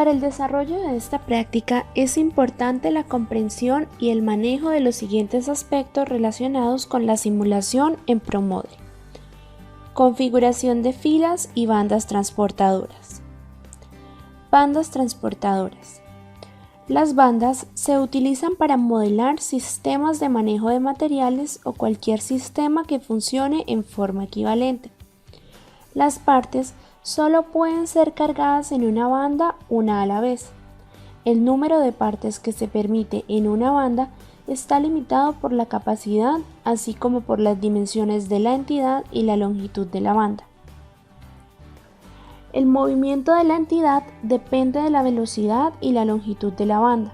Para el desarrollo de esta práctica es importante la comprensión y el manejo de los siguientes aspectos relacionados con la simulación en ProModel. Configuración de filas y bandas transportadoras. Bandas transportadoras. Las bandas se utilizan para modelar sistemas de manejo de materiales o cualquier sistema que funcione en forma equivalente. Las partes solo pueden ser cargadas en una banda una a la vez. El número de partes que se permite en una banda está limitado por la capacidad, así como por las dimensiones de la entidad y la longitud de la banda. El movimiento de la entidad depende de la velocidad y la longitud de la banda.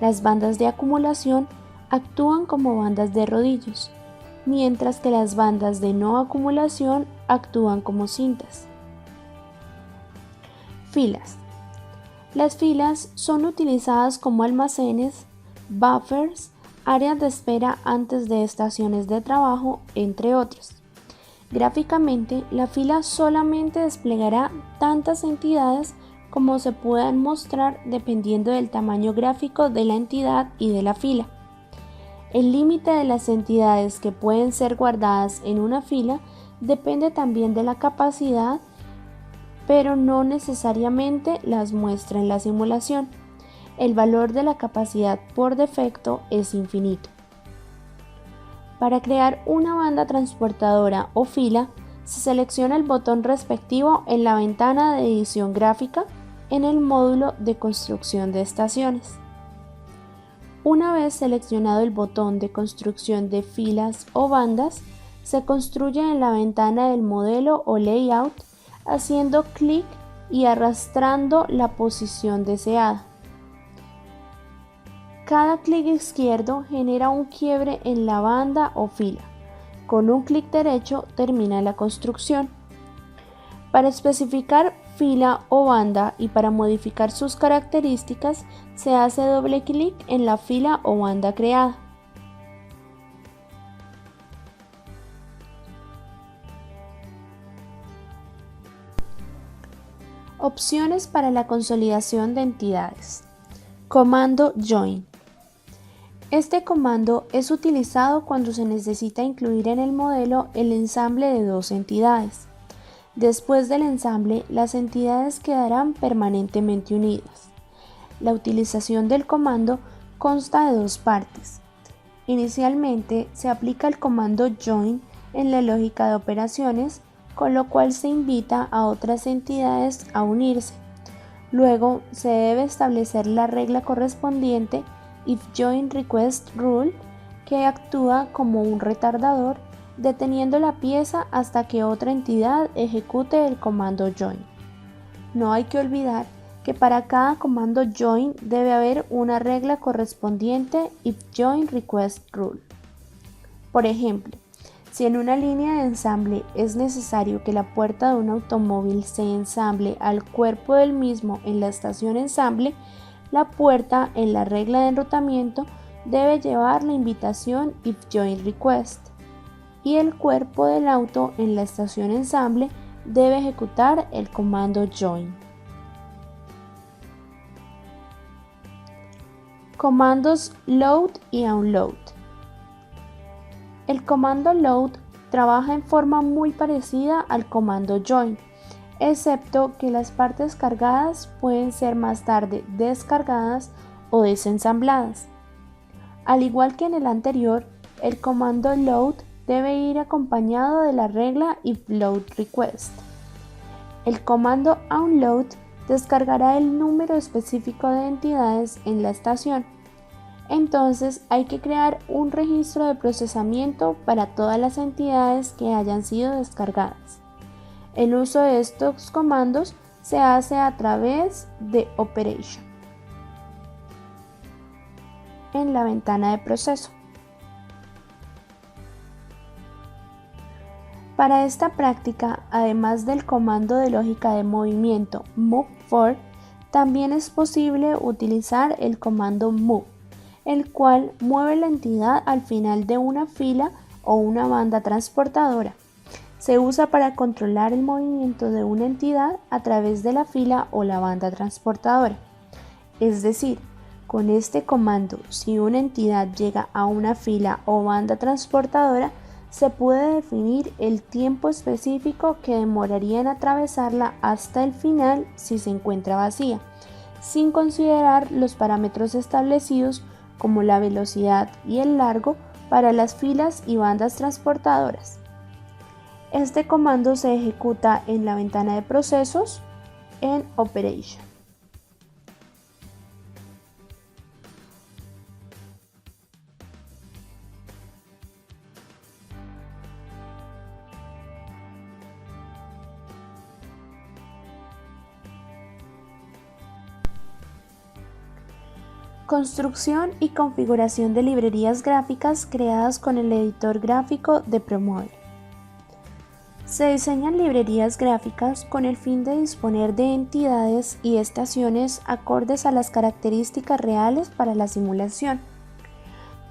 Las bandas de acumulación actúan como bandas de rodillos, mientras que las bandas de no acumulación actúan como cintas. Filas. Las filas son utilizadas como almacenes, buffers, áreas de espera antes de estaciones de trabajo, entre otros. Gráficamente, la fila solamente desplegará tantas entidades como se puedan mostrar dependiendo del tamaño gráfico de la entidad y de la fila. El límite de las entidades que pueden ser guardadas en una fila depende también de la capacidad, pero no necesariamente las muestra en la simulación. El valor de la capacidad por defecto es infinito. Para crear una banda transportadora o fila, se selecciona el botón respectivo en la ventana de edición gráfica en el módulo de construcción de estaciones. Una vez seleccionado el botón de construcción de filas o bandas, se construye en la ventana del modelo o layout haciendo clic y arrastrando la posición deseada. Cada clic izquierdo genera un quiebre en la banda o fila. Con un clic derecho termina la construcción. Para especificar fila o banda y para modificar sus características, se hace doble clic en la fila o banda creada. Opciones para la consolidación de entidades. Comando Join. Este comando es utilizado cuando se necesita incluir en el modelo el ensamble de dos entidades. Después del ensamble, las entidades quedarán permanentemente unidas. La utilización del comando consta de dos partes. Inicialmente, se aplica el comando Join en la lógica de operaciones, con lo cual se invita a otras entidades a unirse. Luego, se debe establecer la regla correspondiente IfJoinRequestRule, que actúa como un retardador, deteniendo la pieza hasta que otra entidad ejecute el comando Join. No hay que olvidar que para cada comando Join debe haber una regla correspondiente IfJoinRequestRule. Por ejemplo, si en una línea de ensamble es necesario que la puerta de un automóvil se ensamble al cuerpo del mismo en la estación ensamble, la puerta en la regla de enrutamiento debe llevar la invitación IfJoinRequest y el cuerpo del auto en la estación ensamble debe ejecutar el comando Join. Comandos Load y Unload. El comando Load trabaja en forma muy parecida al comando Join, excepto que las partes cargadas pueden ser más tarde descargadas o desensambladas. Al igual que en el anterior, el comando Load debe ir acompañado de la regla IfLoadRequest. El comando Unload descargará el número específico de entidades en la estación. Entonces hay que crear un registro de procesamiento para todas las entidades que hayan sido descargadas. El uso de estos comandos se hace a través de Operation en la ventana de proceso. Para esta práctica, además del comando de lógica de movimiento MoveForward, también es posible utilizar el comando Move, el cual mueve la entidad al final de una fila o una banda transportadora. Se usa para controlar el movimiento de una entidad a través de la fila o la banda transportadora. Es decir, con este comando, si una entidad llega a una fila o banda transportadora, se puede definir el tiempo específico que demoraría en atravesarla hasta el final si se encuentra vacía, sin considerar los parámetros establecidos como la velocidad y el largo para las filas y bandas transportadoras. Este comando se ejecuta en la ventana de procesos en Operation. Construcción y configuración de librerías gráficas creadas con el editor gráfico de ProModel. Se diseñan librerías gráficas con el fin de disponer de entidades y estaciones acordes a las características reales para la simulación.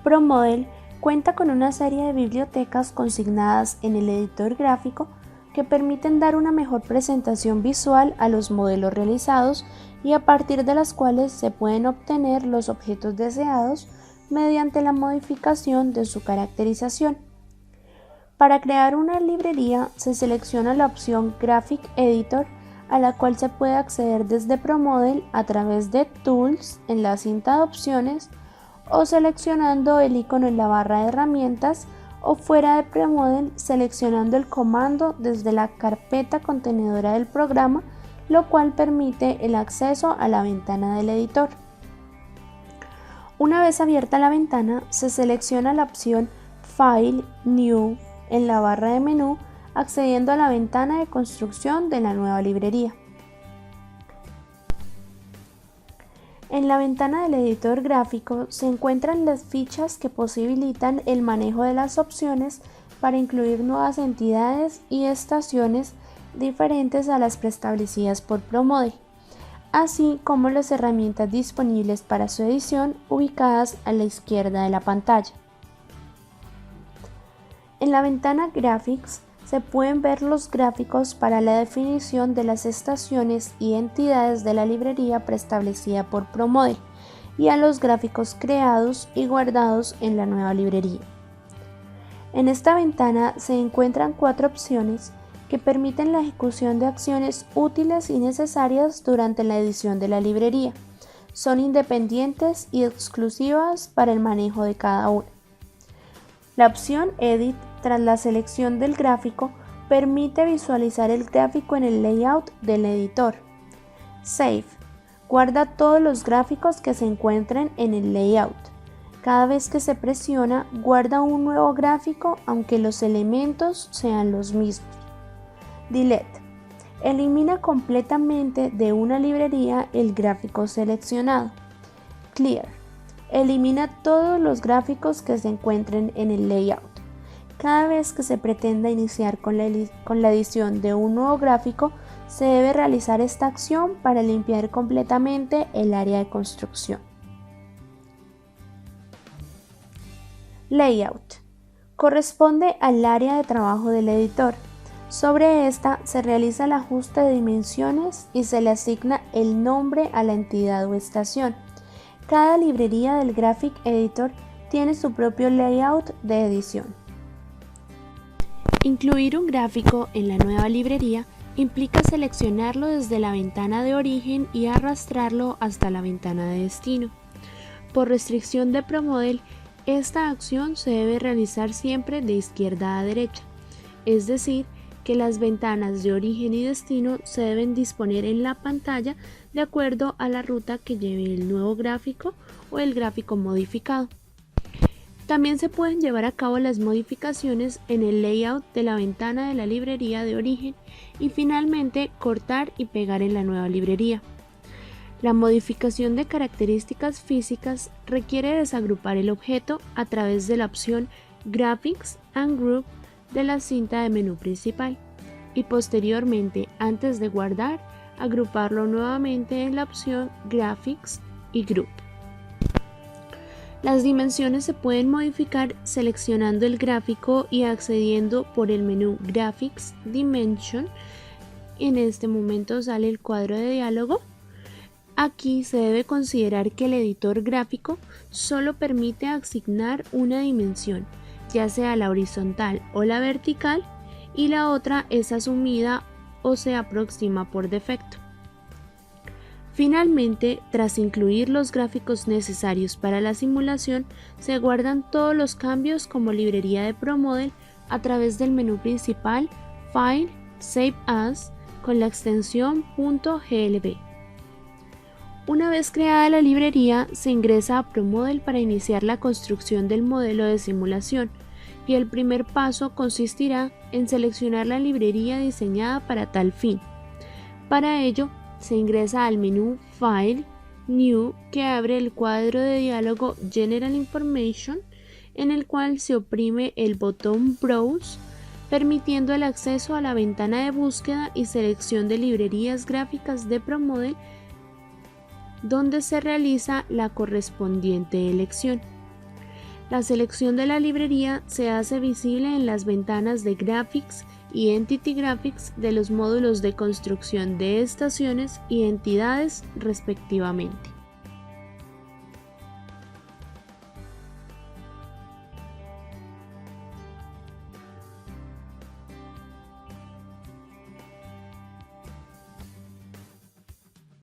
ProModel cuenta con una serie de bibliotecas consignadas en el editor gráfico que permiten dar una mejor presentación visual a los modelos realizados y a partir de las cuales se pueden obtener los objetos deseados mediante la modificación de su caracterización. Para crear una librería se selecciona la opción Graphic Editor, a la cual se puede acceder desde ProModel a través de Tools en la cinta de opciones o seleccionando el icono en la barra de herramientas o fuera de ProModel seleccionando el comando desde la carpeta contenedora del programa, lo cual permite el acceso a la ventana del editor. Una vez abierta la ventana, se selecciona la opción File, New en la barra de menú, accediendo a la ventana de construcción de la nueva librería. En la ventana del editor gráfico se encuentran las fichas que posibilitan el manejo de las opciones para incluir nuevas entidades y estaciones diferentes a las preestablecidas por ProModel, así como las herramientas disponibles para su edición ubicadas a la izquierda de la pantalla. En la ventana Graphics se pueden ver los gráficos para la definición de las estaciones y entidades de la librería preestablecida por ProModel y a los gráficos creados y guardados en la nueva librería. En esta ventana se encuentran 4 opciones que permiten la ejecución de acciones útiles y necesarias durante la edición de la librería. Son independientes y exclusivas para el manejo de cada una. La opción Edit, tras la selección del gráfico, permite visualizar el gráfico en el layout del editor. Save, guarda todos los gráficos que se encuentren en el layout. Cada vez que se presiona, guarda un nuevo gráfico aunque los elementos sean los mismos. Delete, elimina completamente de una librería el gráfico seleccionado. Clear, elimina todos los gráficos que se encuentren en el layout. Cada vez que se pretenda iniciar con la edición de un nuevo gráfico, se debe realizar esta acción para limpiar completamente el área de construcción. Layout. Corresponde al área de trabajo del editor. Sobre esta se realiza el ajuste de dimensiones y se le asigna el nombre a la entidad o estación. Cada librería del Graphic Editor tiene su propio layout de edición. Incluir un gráfico en la nueva librería implica seleccionarlo desde la ventana de origen y arrastrarlo hasta la ventana de destino. Por restricción de ProModel, esta acción se debe realizar siempre de izquierda a derecha, es decir, que las ventanas de origen y destino se deben disponer en la pantalla de acuerdo a la ruta que lleve el nuevo gráfico o el gráfico modificado. También se pueden llevar a cabo las modificaciones en el layout de la ventana de la librería de origen y finalmente cortar y pegar en la nueva librería. La modificación de características físicas requiere desagrupar el objeto a través de la opción Graphics and Group de la cinta de menú principal y posteriormente, antes de guardar, agruparlo nuevamente en la opción Graphics y Group. Las dimensiones se pueden modificar seleccionando el gráfico y accediendo por el menú Graphics Dimension. En este momento sale el cuadro de diálogo. Aquí se debe considerar que el editor gráfico solo permite asignar una dimensión, ya sea la horizontal o la vertical, y la otra es asumida o se aproxima por defecto. Finalmente, tras incluir los gráficos necesarios para la simulación, se guardan todos los cambios como librería de ProModel a través del menú principal File, Save As, con la extensión .glb. Una vez creada la librería, se ingresa a ProModel para iniciar la construcción del modelo de simulación, y el primer paso consistirá en seleccionar la librería diseñada para tal fin. Para ello, se ingresa al menú File, New, que abre el cuadro de diálogo General Information, en el cual se oprime el botón Browse, permitiendo el acceso a la ventana de búsqueda y selección de librerías gráficas de ProModel, donde se realiza la correspondiente elección. La selección de la librería se hace visible en las ventanas de Graphics y Entity Graphics de los módulos de construcción de estaciones y entidades respectivamente.